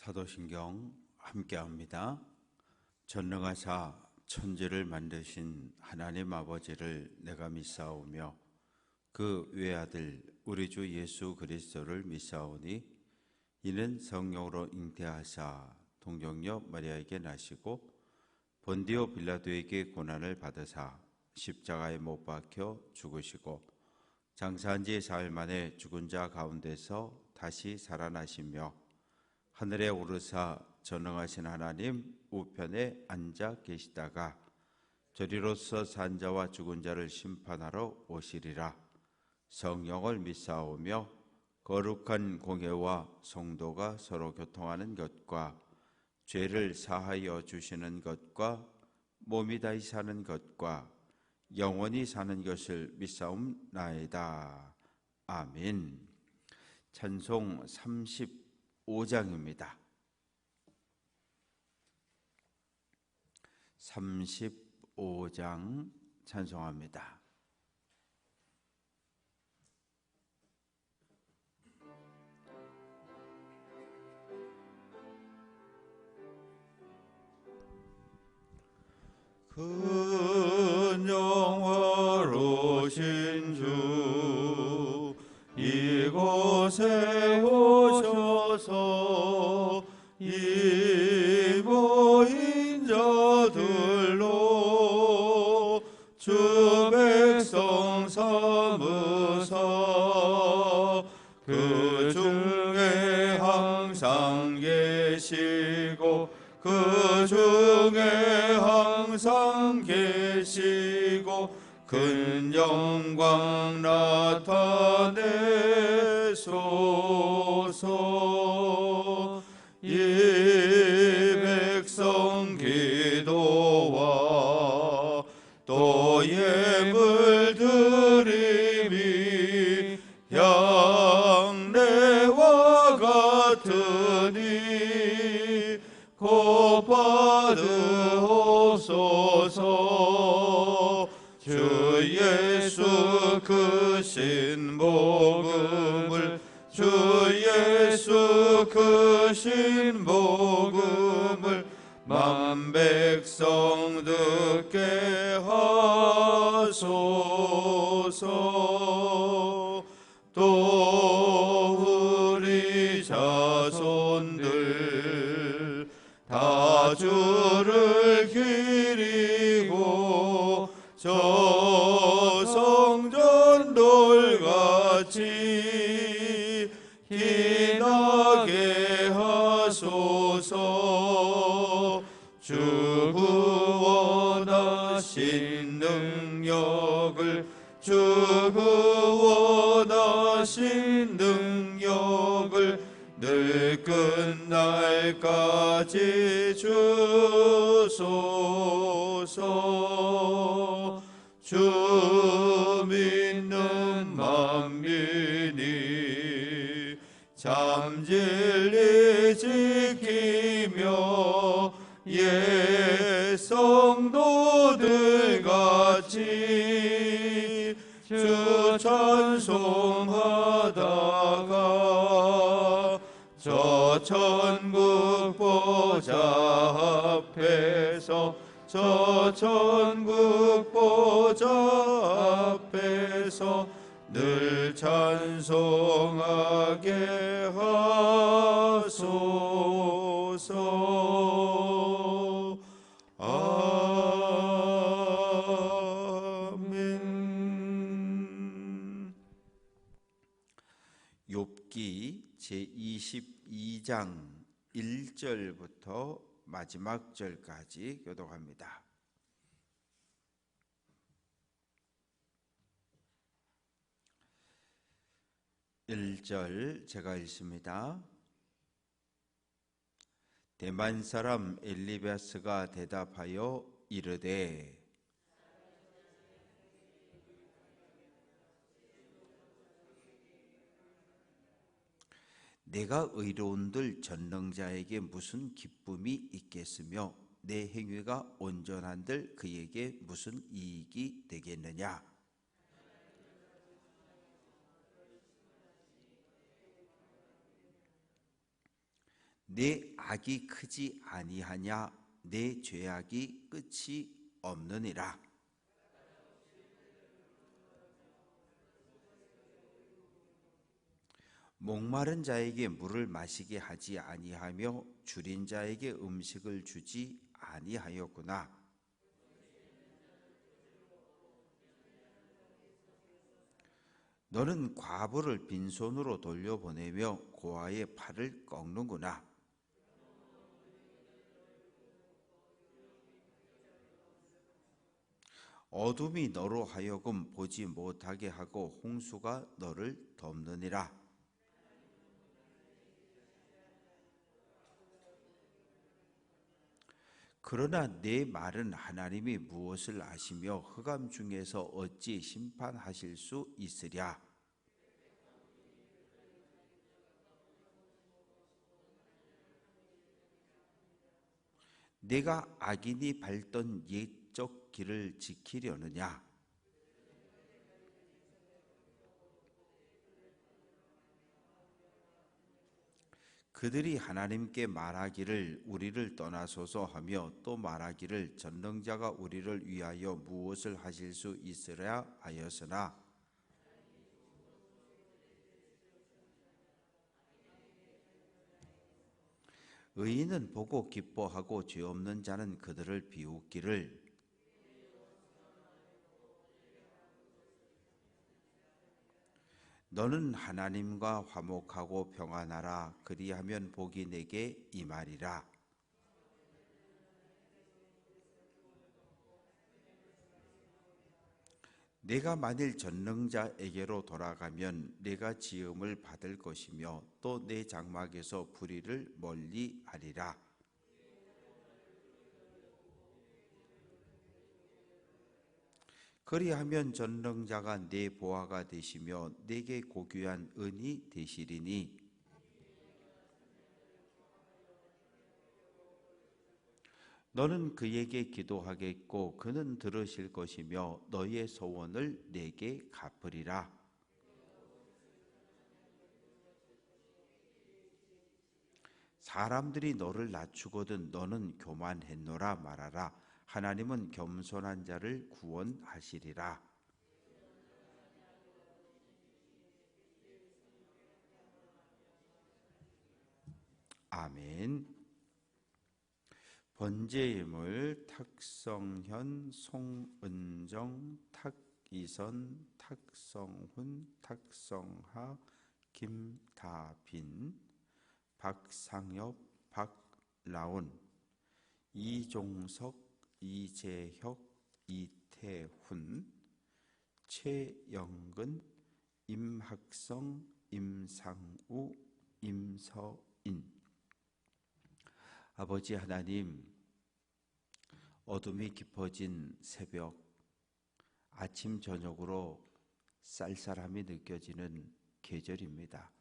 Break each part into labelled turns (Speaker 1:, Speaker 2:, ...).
Speaker 1: 사도신경 함께합니다. 전능하사 천지를 만드신 하나님 아버지를 내가 믿사오며 그 외아들 우리 주 예수 그리스도를 믿사오니 이는 성령으로 잉태하사 동정녀 마리아에게 나시고 본디오 빌라도에게 고난을 받으사 십자가에 못 박혀 죽으시고 장사한 지 사흘 만에 죽은 자 가운데서 다시 살아나시며 하늘에 오르사 전능하신 하나님 우편에 앉아 계시다가 저리로서 산 자와 죽은 자를 심판하러 오시리라. 성령을 믿사오며 거룩한 공회와 성도가 서로 교통하는 것과 죄를 사하여 주시는 것과 몸이 다시 사는 것과 영원히 사는 것을 믿사옵나이다. 아멘. 찬송 35장입니다. 35장 찬송합니다.
Speaker 2: 큰 영화로신 주 이곳에 오셔서 이 모인 자들로 주 백성 삼으사 그 중에 항상 계시고 그 중에 항상 계시고 큰 영광 나타내소서. 이 백성 기도와 또 예물 드림이 향례와 같으니 곧 받으옵소서. 주 예수 그 신복음을 주 예수 그 신복음을 만 백성 듣게 하소서. 또 우리 자손들 다 주를 기리고 저 성전 돌같이 기나게 하소서. 주 구원하신 능력을 주 구원하신 능력을 늘 끝날까지 주소서. 주 믿는 만민이 참 진리 지키며 옛 성도들 같이 주 찬송하다가 저 천국 보좌 앞에서 저 천국 보좌 앞에서 늘 찬송하게 하소서. 아멘.
Speaker 1: 욥기 제22장 1절부터 마지막 절까지 교독합니다. 1절 제가 읽습니다. 대만 사람 엘리바스가 대답하여 이르되 내가 의로운들 전능자에게 무슨 기쁨이 있겠으며 내 행위가 온전한들 그에게 무슨 이익이 되겠느냐. 내 악이 크지 아니하냐 내 죄악이 끝이 없느니라. 목마른 자에게 물을 마시게 하지 아니하며 줄인 자에게 음식을 주지 아니하였구나. 너는 과부를 빈손으로 돌려보내며 고아의 팔을 꺾는구나. 어둠이 너로 하여금 보지 못하게 하고 홍수가 너를 덮느니라. 그러나 내 말은 하나님이 무엇을 아시며 흑암 중에서 어찌 심판하실 수 있으랴. 내가 악인이 밟던 옛적 길을 지키려느냐. 그들이 하나님께 말하기를 우리를 떠나소서 하며 또 말하기를 전능자가 우리를 위하여 무엇을 하실 수 있으랴 하였으나 의인은 보고 기뻐하고 죄 없는 자는 그들을 비웃기를 너는 하나님과 화목하고 평안하라. 그리하면 복이 내게 임하리라. 내가 만일 전능자에게로 돌아가면 내가 지음을 받을 것이며 또 내 장막에서 불의를 멀리 하리라. 그리하면 전능자가 내 보화가 되시며 내게 고귀한 은이 되시리니 너는 그에게 기도하겠고 그는 들으실 것이며 너의 소원을 내게 갚으리라. 사람들이 너를 낮추거든 너는 교만했노라 말하라. 하나님은 겸손한 자를 구원하시리라. 아멘. 번제예물 탁성현, 송은정, 탁이선, 탁성훈, 탁성하, 김다빈, 박상엽, 박라온, 이종석, 이재혁, 이태훈, 최영근, 임학성, 임상우, 임서인. 아버지 하나님, 어둠이 깊어진 새벽, 아침 저녁으로 쌀쌀함이 느껴지는 계절입니다.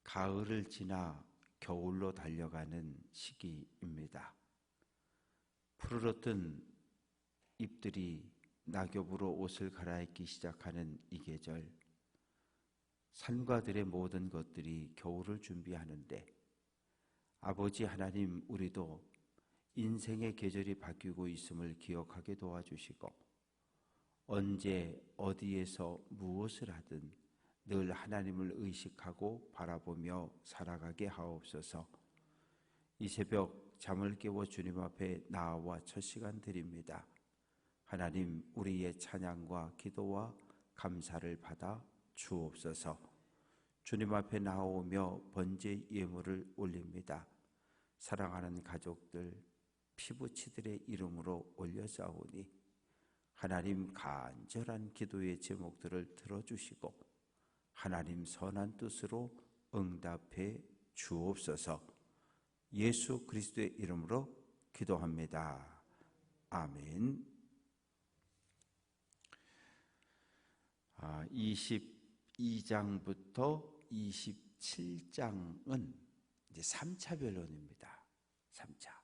Speaker 1: 가을을 지나 겨울로 달려가는 시기입니다. 푸르렀던 잎들이 낙엽으로 옷을 갈아입기 시작하는 이 계절, 산과 들의 모든 것들이 겨울을 준비하는데 아버지 하나님, 우리도 인생의 계절이 바뀌고 있음을 기억하게 도와주시고 언제 어디에서 무엇을 하든 늘 하나님을 의식하고 바라보며 살아가게 하옵소서. 이 새벽 잠을 깨워 주님 앞에 나와 첫 시간 드립니다. 하나님, 우리의 찬양과 기도와 감사를 받아 주옵소서. 주님 앞에 나오며 번제 예물을 올립니다. 사랑하는 가족들, 피부치들의 이름으로 올려싸우니 하나님 간절한 기도의 제목들을 들어주시고 하나님 선한 뜻으로 응답해 주옵소서. 예수 그리스도의 이름으로 기도합니다. 아멘. 22장부터 27장은 이제 3차 변론입니다. 3차.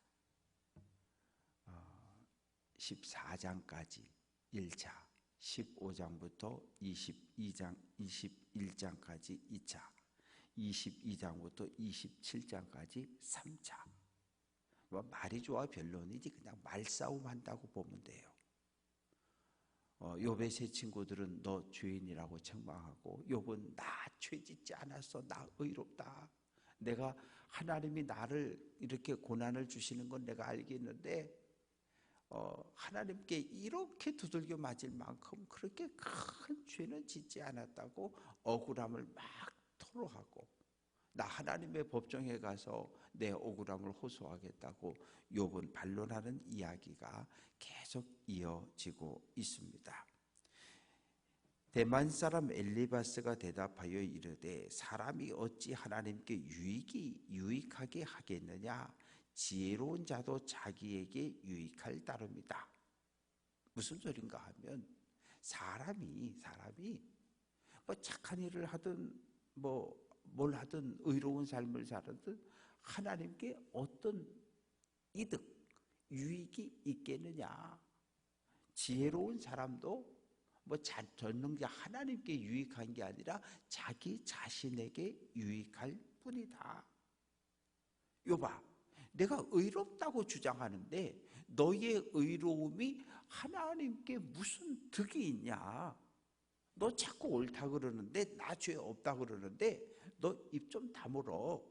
Speaker 1: 14장까지 1차, 15장부터 22장, 21장까지 2차, 22장부터 27장까지 3차. 뭐 말이 좋아 변론이지 그냥 말싸움 한다고 보면 돼요. 욥의 세 친구들은 너 죄인이라고 책망하고, 욥은 나 죄짓지 않았어, 나 의롭다, 내가 하나님이 나를 이렇게 고난을 주시는 건 내가 알겠는데 하나님께 이렇게 두들겨 맞을 만큼 그렇게 큰 죄는 짓지 않았다고 억울함을 막 토로하고, 나 하나님의 법정에 가서 내 억울함을 호소하겠다고 욥은 반론하는 이야기가 계속 이어지고 있습니다. 대만 사람 엘리바스가 대답하여 이르되 사람이 어찌 하나님께 유익하게 하겠느냐, 지혜로운 자도 자기에게 유익할 따름이다. 무슨 소린가 하면 사람이 뭐 착한 일을 하든 뭐 뭘 하든 의로운 삶을 살든 하나님께 어떤 이득, 유익이 있겠느냐. 지혜로운 사람도 뭐 전능자 하나님께 유익한 게 아니라 자기 자신에게 유익할 뿐이다. 욥아, 내가 의롭다고 주장하는데 너의 의로움이 하나님께 무슨 득이 있냐. 너 자꾸 옳다 그러는데 나 죄 없다 그러는데 너 입 좀 다물어.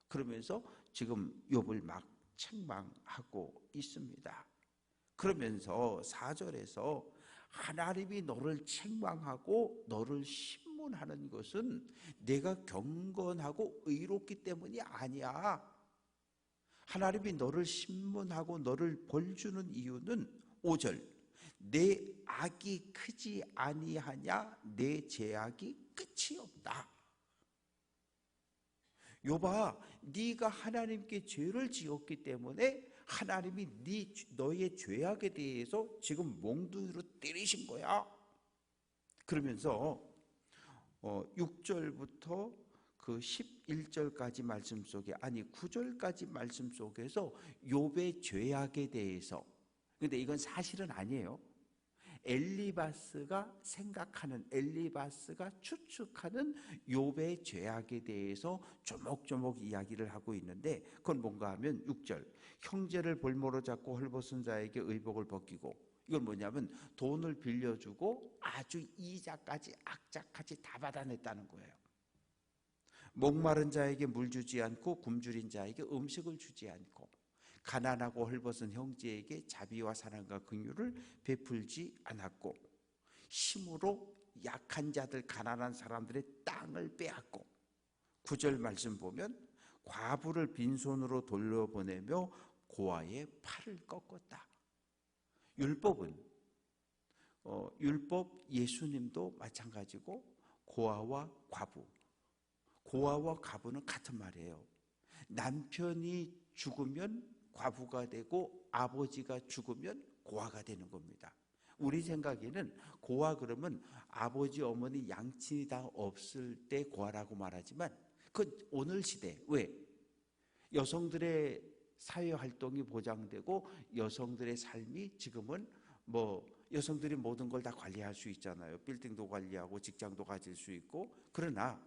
Speaker 1: 그러면서 지금 욥을 막 책망하고 있습니다. 그러면서 4절에서 하나님이 너를 책망하고 너를 신문하는 것은 내가 경건하고 의롭기 때문이 아니야. 하나님이 너를 신문하고 너를 벌주는 이유는 5절, 내 악이 크지 아니하냐, 내 죄악이 끝이 없다. 욥아, 네가 하나님께 죄를 지었기 때문에 하나님이 너의 죄악에 대해서 지금 몽둥이로 때리신 거야. 그러면서 6절부터 그 11절까지 말씀 속에, 아니 9절까지 말씀 속에서 욥의 죄악에 대해서, 근데 이건 사실은 아니에요. 엘리바스가 생각하는, 엘리바스가 추측하는 욥의 죄악에 대해서 조목조목 이야기를 하고 있는데, 그건 뭔가 하면 6절, 형제를 볼모로 잡고 헐벗은 자에게 의복을 벗기고, 이건 뭐냐면 돈을 빌려주고 아주 이자까지 악자까지 다 받아냈다는 거예요. 목마른 자에게 물 주지 않고 굶주린 자에게 음식을 주지 않고, 가난하고 헐벗은 형제에게 자비와 사랑과 긍휼을 베풀지 않았고, 힘으로 약한 자들, 가난한 사람들의 땅을 빼앗고, 9절 말씀 보면 과부를 빈손으로 돌려보내며 고아의 팔을 꺾었다. 율법은 율법, 예수님도 마찬가지고 고아와 과부는 같은 말이에요. 남편이 죽으면 과부가 되고 아버지가 죽으면 고아가 되는 겁니다. 우리 생각에는 고아 그러면 아버지 어머니 양친이 다 없을 때 고아라고 말하지만, 그건 오늘 시대, 왜? 여성들의 사회활동이 보장되고 여성들의 삶이 지금은 뭐 여성들이 모든 걸 다 관리할 수 있잖아요. 빌딩도 관리하고 직장도 가질 수 있고. 그러나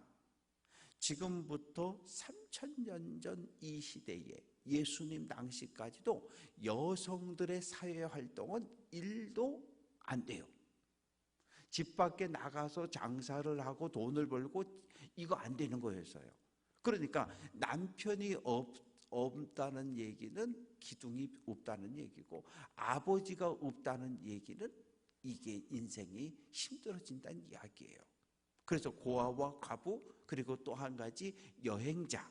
Speaker 1: 지금부터 3000년 전 이 시대에 예수님 당시까지도 여성들의 사회활동은 1도 안 돼요. 집 밖에 나가서 장사를 하고 돈을 벌고 이거 안 되는 거였어요. 그러니까 남편이 없다는 얘기는 기둥이 없다는 얘기고, 아버지가 없다는 얘기는 이게 인생이 힘들어진다는 이야기예요. 그래서 고아와 과부, 그리고 또 한 가지 여행자,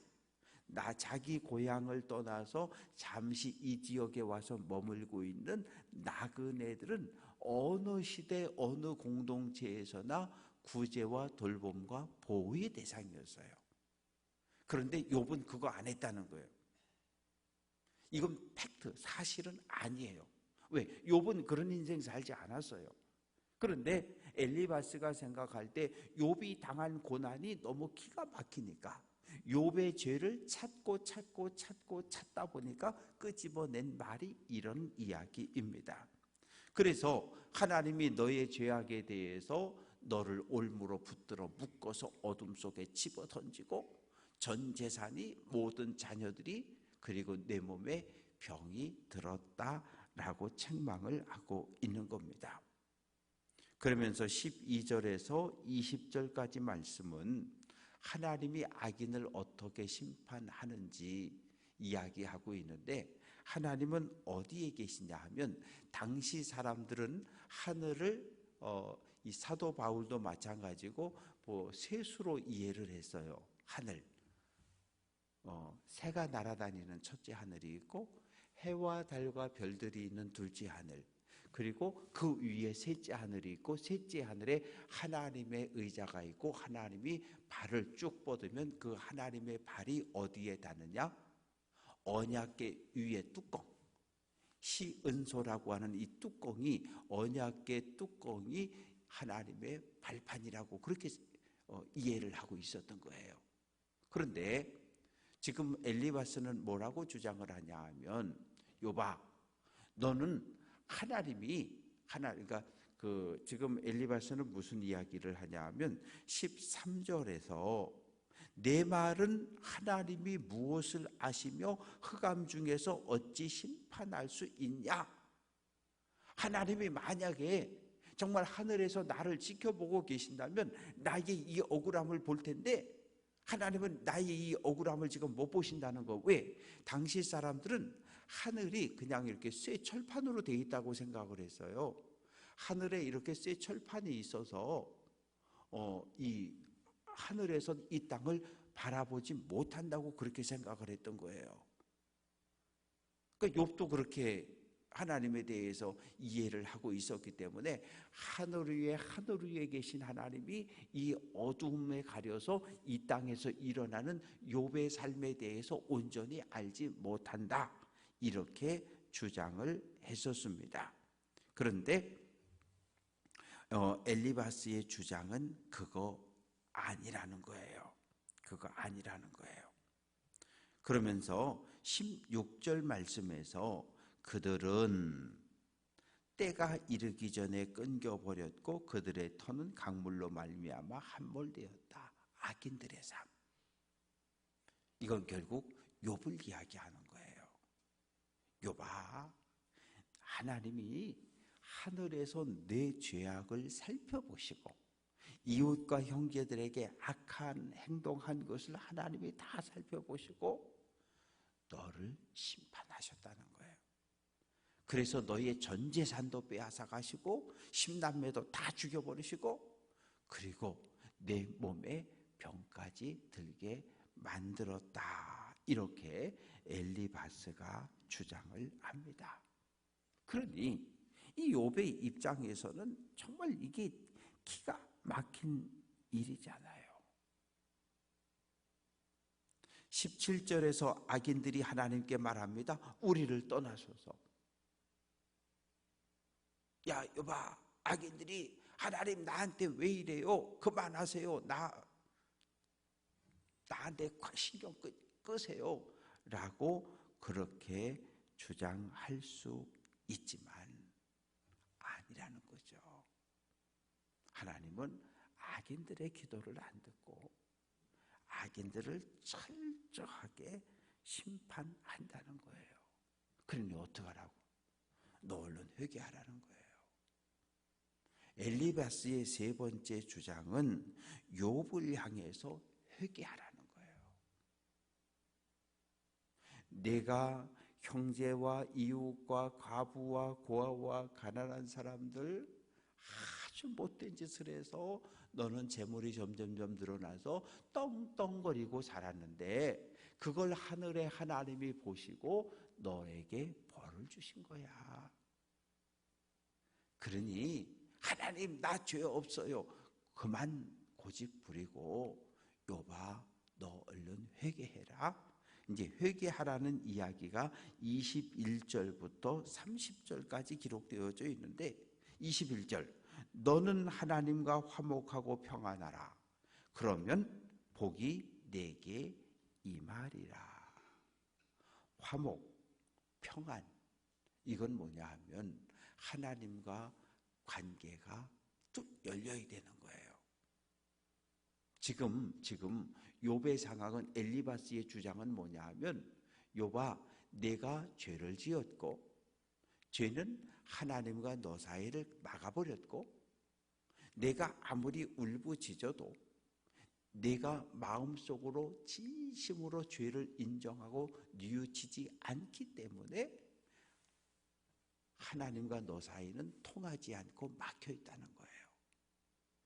Speaker 1: 자기 고향을 떠나서 잠시 이 지역에 와서 머물고 있는 나그네들은 어느 시대 어느 공동체에서나 구제와 돌봄과 보호의 대상이었어요. 그런데 욥은 그거 안 했다는 거예요. 이건 팩트, 사실은 아니에요. 왜? 욥은 그런 인생 살지 않았어요. 그런데 엘리바스가 생각할 때 욥이 당한 고난이 너무 기가 막히니까 욥의 죄를 찾다 보니까 끄집어낸 말이 이런 이야기입니다. 그래서 하나님이 너의 죄악에 대해서 너를 올무로 붙들어 묶어서 어둠 속에 집어던지고, 전 재산이 모든 자녀들이 그리고 내 몸에 병이 들었다라고 책망을 하고 있는 겁니다. 그러면서 12절에서 20절까지 말씀은 하나님이 악인을 어떻게 심판하는지 이야기하고 있는데, 하나님은 어디에 계시냐 하면 당시 사람들은 하늘을 이 사도 바울도 마찬가지고 셋으로 이해를 했어요. 하늘, 새가 날아다니는 첫째 하늘이 있고 해와 달과 별들이 있는 둘째 하늘, 그리고 그 위에 셋째 하늘이 있고 셋째 하늘에 하나님의 의자가 있고 하나님이 발을 쭉 뻗으면 그 하나님의 발이 어디에 닿느냐? 언약궤 위에 뚜껑, 시은소라고 하는 이 뚜껑이, 언약궤 뚜껑이 하나님의 발판이라고 그렇게 이해를 하고 있었던 거예요. 그런데 지금 엘리바스는 뭐라고 주장을 하냐 하면, 요봐, 너는 그러니까 지금 엘리바스는 무슨 이야기를 하냐 하면 13절에서 내 말은 하나님이 무엇을 아시며 흑암 중에서 어찌 심판할 수 있냐? 하나님이 만약에 정말 하늘에서 나를 지켜보고 계신다면 나의 이 억울함을 볼 텐데, 하나님은 나의 이 억울함을 지금 못 보신다는 거. 왜? 당시 사람들은 하늘이 그냥 이렇게 쇠 철판으로 되어 있다고 생각을 했어요. 하늘에 이렇게 쇠 철판이 있어서 이 하늘에서 이 땅을 바라보지 못한다고 그렇게 생각을 했던 거예요. 그러니까 욥도 그렇게 하나님에 대해서 이해를 하고 있었기 때문에 하늘 위에 계신 하나님이 이 어두움에 가려서 이 땅에서 일어나는 욥의 삶에 대해서 온전히 알지 못한다, 이렇게 주장을 했었습니다. 그런데 엘리바스의 주장은 그거 아니라는 거예요. 그거 아니라는 거예요. 그러면서 16절 말씀에서 그들은 때가 이르기 전에 끊겨버렸고 그들의 터는 강물로 말미암아 함몰되었다. 악인들의 삶. 이건 결국 욥을 이야기하는 거예요. 욥아, 하나님이 하늘에서 내 죄악을 살펴보시고 이웃과 형제들에게 악한 행동한 것을 하나님이 다 살펴보시고 너를 심판하셨다는 거예요. 그래서 너의 전 재산도 빼앗아 가시고 10남매도 다 죽여버리시고 그리고 내 몸에 병까지 들게 만들었다, 이렇게 엘리바스가 주장을 합니다. 그러니 이 욥의 입장에서는 정말 이게 기가 막힌 일이잖아요. 17절에서 악인들이 하나님께 말합니다. 우리를 떠나소서. 야, 여봐, 악인들이 하나님 나한테 왜 이래요? 그만하세요. 나한테 신경 끄세요. 라고 그렇게 주장할 수 있지만 아니라는 거죠. 하나님은 악인들의 기도를 안 듣고 악인들을 철저하게 심판한다는 거예요. 그러니 어떡하라고? 너 얼른 회개하라는 거예요. 엘리바스의 세 번째 주장은 욥을 향해서 회개하라는 거예요. 내가 형제와 이웃과 과부와 고아와 가난한 사람들 아주 못된 짓을 해서 너는 재물이 점점점 늘어나서 떵떵거리고 살았는데 그걸 하늘의 하나님이 보시고 너에게 벌을 주신 거야. 그러니 하나님 나 죄 없어요. 그만 고집 부리고 욥아 너 얼른 회개해라. 이제 회개하라는 이야기가 21절부터 30절까지 기록되어져 있는데 21절 너는 하나님과 화목하고 평안하라. 그러면 복이 내게 임하리라. 화목, 평안, 이건 뭐냐 하면 하나님과 관계가 뚝 열려야 되는 거예요. 지금 욥의 상황은, 엘리바스의 주장은 뭐냐 하면, 욥아, 내가 죄를 지었고 죄는 하나님과 너 사이를 막아버렸고, 내가 아무리 울부짖어도 내가 마음속으로 진심으로 죄를 인정하고 뉘우치지 않기 때문에 하나님과 너 사이는 통하지 않고 막혀 있다는 거예요.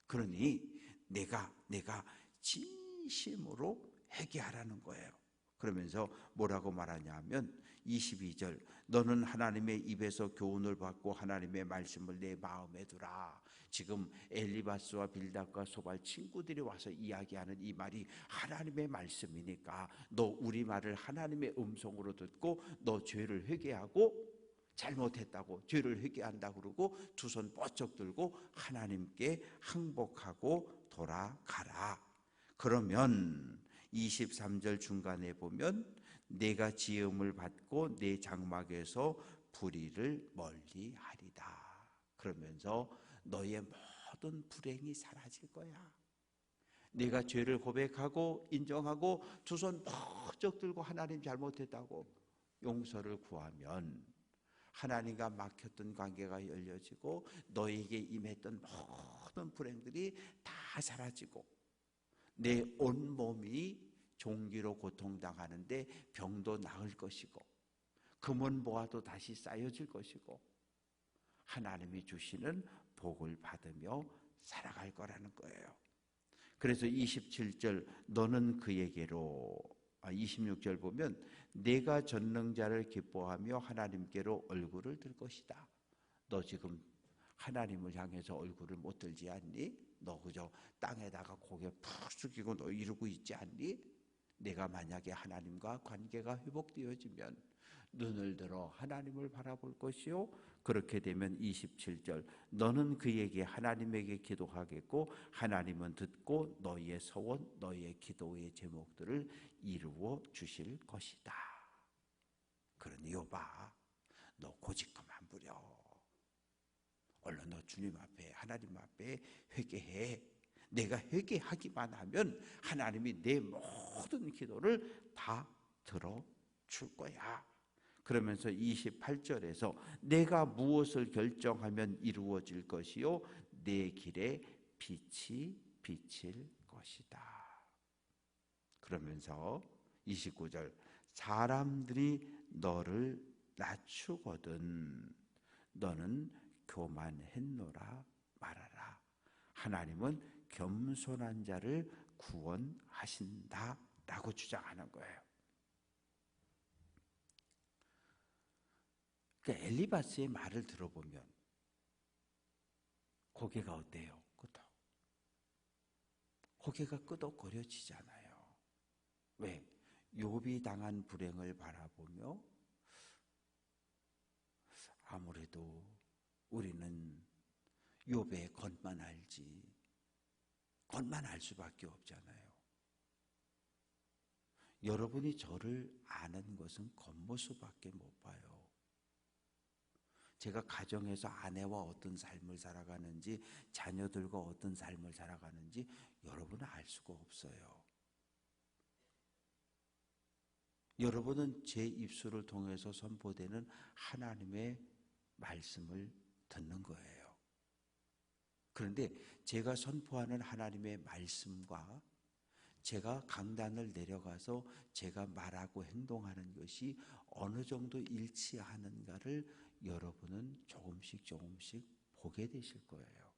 Speaker 1: 그러니 내가 진심으로 회개하라는 거예요. 그러면서 뭐라고 말하냐면 22절, 너는 하나님의 입에서 교훈을 받고 하나님의 말씀을 내 마음에 두라. 지금 엘리바스와 빌닷과 소발 친구들이 와서 이야기하는 이 말이 하나님의 말씀이니까 너 우리 말을 하나님의 음성으로 듣고 너 죄를 회개하고, 잘못했다고 죄를 회개한다 그러고 두 손 뻗쩍 들고 하나님께 항복하고 돌아가라. 그러면 23절 중간에 보면 내가 지음을 받고 내 장막에서 불의를 멀리하리다. 그러면서 너의 모든 불행이 사라질 거야. 내가 죄를 고백하고 인정하고 두 손 뻗쩍 들고 하나님 잘못했다고 용서를 구하면 하나님과 막혔던 관계가 열려지고 너에게 임했던 모든 불행들이 다 사라지고 내 온몸이 종기로 고통당하는데 병도 나을 것이고 금은 모아도 다시 쌓여질 것이고 하나님이 주시는 복을 받으며 살아갈 거라는 거예요. 그래서 27절, 너는 그에게로, 26절 보면 내가 전능자를 기뻐하며 하나님께로 얼굴을 들 것이다. 너 지금 하나님을 향해서 얼굴을 못 들지 않니? 너 그저 땅에다가 고개 푹 숙이고 너 이러고 있지 않니? 내가 만약에 하나님과 관계가 회복되어지면 눈을 들어 하나님을 바라볼 것이요, 그렇게 되면 27절, 너는 그에게 하나님에게 기도하겠고 하나님은 듣고 너희의 소원, 너희의 기도의 제목들을 이루어 주실 것이다. 그러니 욥아, 너 고집 그만 부려. 얼른 너 주님 앞에, 하나님 앞에 회개해. 내가 회개하기만 하면 하나님이 내 모든 기도를 다 들어줄 거야. 그러면서 28절에서 내가 무엇을 결정하면 이루어질 것이요 내 길에 빛이 비칠 것이다. 그러면서 29절, 사람들이 너를 낮추거든 너는 교만했노라 말하라. 하나님은 겸손한 자를 구원하신다 라고 주장하는 거예요. 그러니까 엘리바스의 말을 들어보면 고개가 어때요? 고개가 끄덕거려지잖아요. 왜? 욥이 당한 불행을 바라보며 아무래도 우리는 욥의 겉만 알지, 겉만 알 수밖에 없잖아요. 여러분이 저를 아는 것은 겉모습밖에 못 봐요. 제가 가정에서 아내와 어떤 삶을 살아가는지, 자녀들과 어떤 삶을 살아가는지 여러분은 알 수가 없어요. 여러분은 제 입술을 통해서 선포되는 하나님의 말씀을 듣는 거예요. 그런데 제가 선포하는 하나님의 말씀과 제가 강단을 내려가서 제가 말하고 행동하는 것이 어느 정도 일치하는가를 여러분은 조금씩 보게 되실 거예요.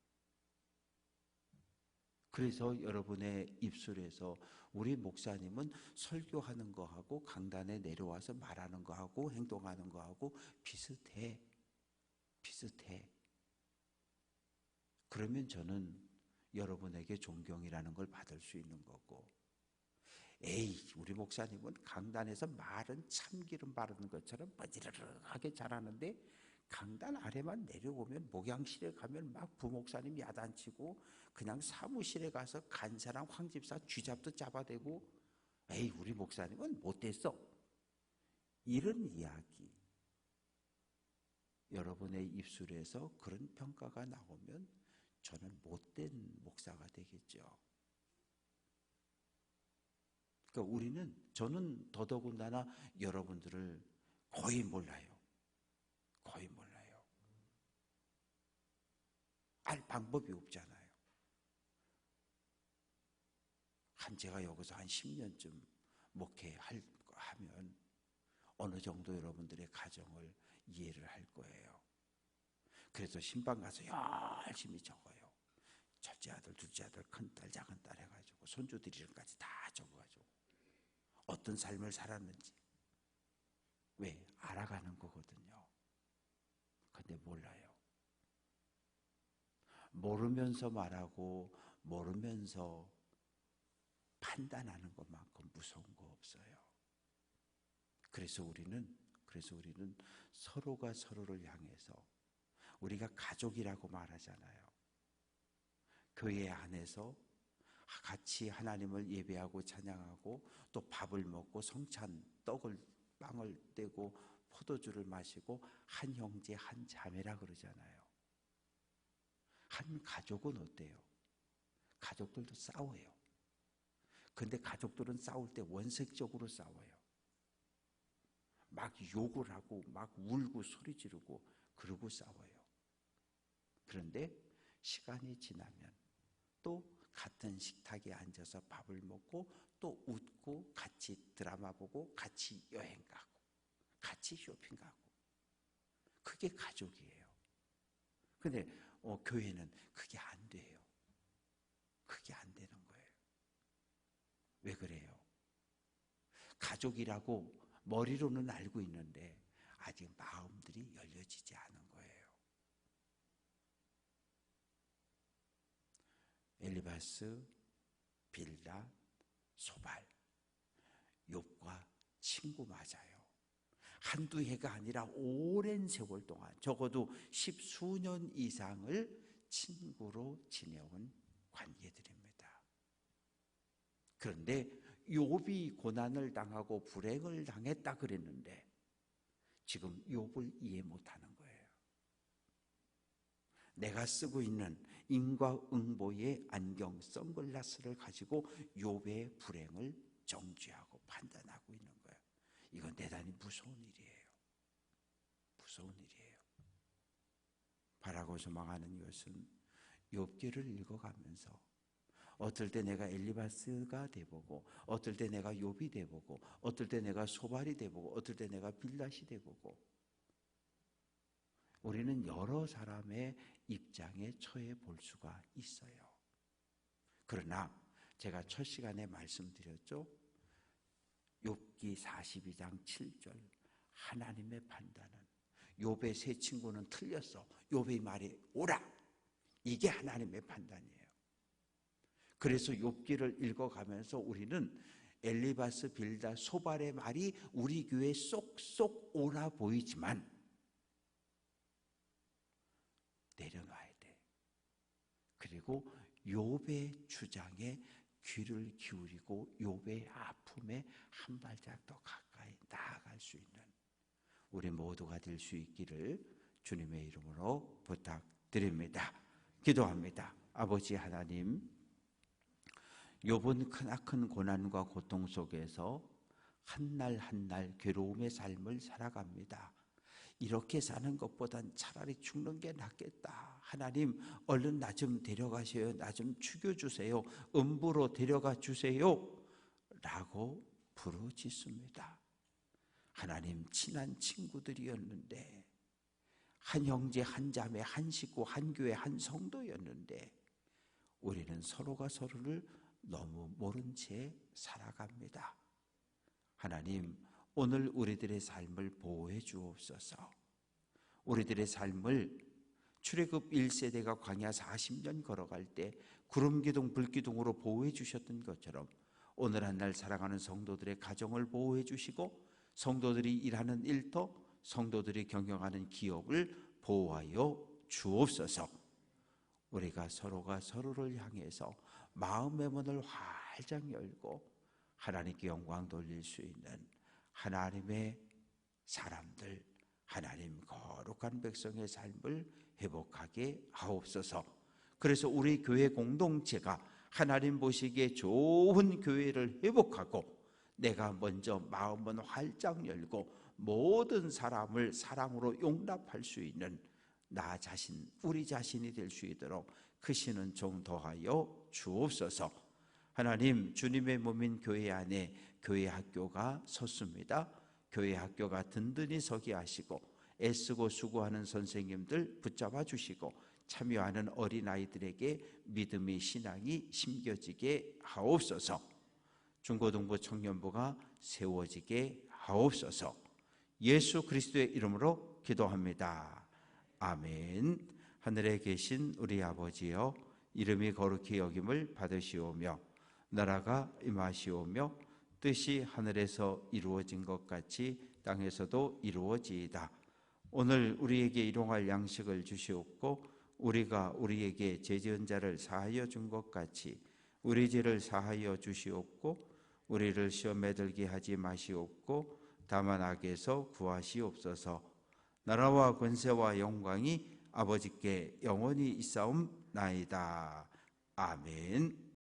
Speaker 1: 그래서 여러분의 입술에서 우리 목사님은 설교하는 거하고 강단에 내려와서 말하는 거하고 행동하는 거하고 비슷해. 그러면 저는 여러분에게 존경이라는 걸 받을 수 있는 거고, 에이, 우리 목사님은 강단에서 말은 참기름 바르는 것처럼 빠지르르하게 잘하는데 강단 아래만 내려오면, 목양실에 가면 막 부목사님 야단치고 그냥 사무실에 가서 간사랑 황집사 쥐잡도 잡아대고, 에이, 우리 목사님은 못됐어. 이런 이야기, 여러분의 입술에서 그런 평가가 나오면 저는 못된 목사가 되겠죠. 그러니까 저는 더더군다나 여러분들을 거의 몰라요. 거의 몰라요. 알 방법이 없잖아요. 제가 여기서 한 10년쯤 목회하면 어느 정도 여러분들의 가정을 이해를 할 거예요. 그래서 신방 가서 열심히 적어요. 첫째 아들, 둘째 아들, 큰딸, 작은딸 해가지고 손주들 이름까지 다 적어가지고 어떤 삶을 살았는지. 왜? 알아가는 거거든요. 근데 몰라요. 모르면서 말하고 모르면서 판단하는 것만큼 무서운 거 없어요. 그래서 우리는 서로가 서로를 향해서, 우리가 가족이라고 말하잖아요. 교회 안에서 같이 하나님을 예배하고 찬양하고 또 밥을 먹고 성찬 빵을 떼고 포도주를 마시고 한 형제 한 자매라 그러잖아요. 한 가족은 어때요? 가족들도 싸워요. 근데 가족들은 싸울 때 원색적으로 싸워요. 막 욕을 하고 막 울고 소리 지르고 그러고 싸워요. 그런데 시간이 지나면 또 같은 식탁에 앉아서 밥을 먹고 또 웃고 같이 드라마 보고 같이 여행 가고 같이 쇼핑 가고, 그게 가족이에요. 근데 교회는 그게 안 돼요. 그게 안 되는 거예요. 왜 그래요? 가족이라고 머리로는 알고 있는데 아직 마음들이 열려지지 않은 거예요. 엘리바스, 빌닷, 소발, 욥과 친구 맞아요. 한두 해가 아니라 오랜 세월 동안 적어도 10수년 이상을 친구로 지내온 관계들입니다. 그런데 욥이 고난을 당하고 불행을 당했다 그랬는데 지금 욥을 이해 못하는 거예요. 내가 쓰고 있는 인과응보의 안경 선글라스를 가지고 욥의 불행을 정죄하고 판단하고 있는 거예요. 이건 대단히 무서운 일이에요. 무서운 일이에요. 바라고 소망하는 것은 욥기를 읽어가면서 어떨 때 내가 엘리바스가 돼보고, 어떨 때 내가 욥이 돼보고, 어떨 때 내가 소발이 돼보고, 어떨 때 내가 빌닷이 돼보고, 우리는 여러 사람의 입장에 처해 볼 수가 있어요. 그러나 제가 첫 시간에 말씀드렸죠. 욥기 42장 7절, 하나님의 판단은, 욥의 세 친구는 틀렸어, 욥의 말이 옳아, 이게 하나님의 판단이에요. 그래서 욥기를 읽어가면서 우리는 엘리바스, 빌닷, 소발의 말이 우리 교회에 쏙쏙 옳아 보이지만 내려놔야 돼. 그리고 욥의 주장에 귀를 기울이고 욥의 아픔에 한 발짝 더 가까이 나아갈 수 있는 우리 모두가 될 수 있기를 주님의 이름으로 부탁드립니다. 기도합니다. 아버지 하나님, 욥은 크나큰 고난과 고통 속에서 한 날 한 날 괴로움의 삶을 살아갑니다. 이렇게 사는 것보단 차라리 죽는 게 낫겠다. 하나님, 얼른 나 좀 데려가세요. 나 좀 죽여주세요. 음부로 데려가 주세요. 라고 부르짖습니다. 하나님, 친한 친구들이었는데, 한 형제, 한 자매, 한 식구, 한 교회, 한 성도였는데 우리는 서로가 서로를 너무 모른 채 살아갑니다. 하나님, 오늘 우리들의 삶을 보호해 주옵소서. 우리들의 삶을 출애굽 1세대가 광야 40년 걸어갈 때 구름기둥 불기둥으로 보호해 주셨던 것처럼 오늘 한 날 살아가는 성도들의 가정을 보호해 주시고, 성도들이 일하는 일터, 성도들이 경영하는 기업을 보호하여 주옵소서. 우리가 서로가 서로를 향해서 마음의 문을 활짝 열고 하나님께 영광 돌릴 수 있는 하나님의 사람들, 하나님 거룩한 백성의 삶을 회복하게 하옵소서. 그래서 우리 교회 공동체가 하나님 보시기에 좋은 교회를 회복하고 내가 먼저 마음은 활짝 열고 모든 사람을 사랑으로 용납할 수 있는 나 자신, 우리 자신이 될 수 있도록 크시는 종 더하여 주옵소서. 하나님, 주님의 몸인 교회 안에 교회 학교가 섰습니다. 교회 학교가 든든히 서게 하시고 애쓰고 수고하는 선생님들 붙잡아 주시고 참여하는 어린아이들에게 믿음의 신앙이 심겨지게 하옵소서. 중고등부 청년부가 세워지게 하옵소서. 예수 그리스도의 이름으로 기도합니다. 아멘. 하늘에 계신 우리 아버지여, 이름이 거룩히 여김을 받으시오며 나라가 임하시오며 뜻이 하늘에서 이루어진 것 같이 땅에서도 이루어지이다. 오늘 우리에게 일용할 양식을 주시옵고 우리가 우리에게 죄 지은 자를 사하여 준 것 같이 우리 죄를 사하여 주시옵고 우리를 시험에 들게 하지 마시옵고 다만 악에서 구하시옵소서. 나라와 권세와 영광이 아버지께 영원히 있사옵나이다. 아멘.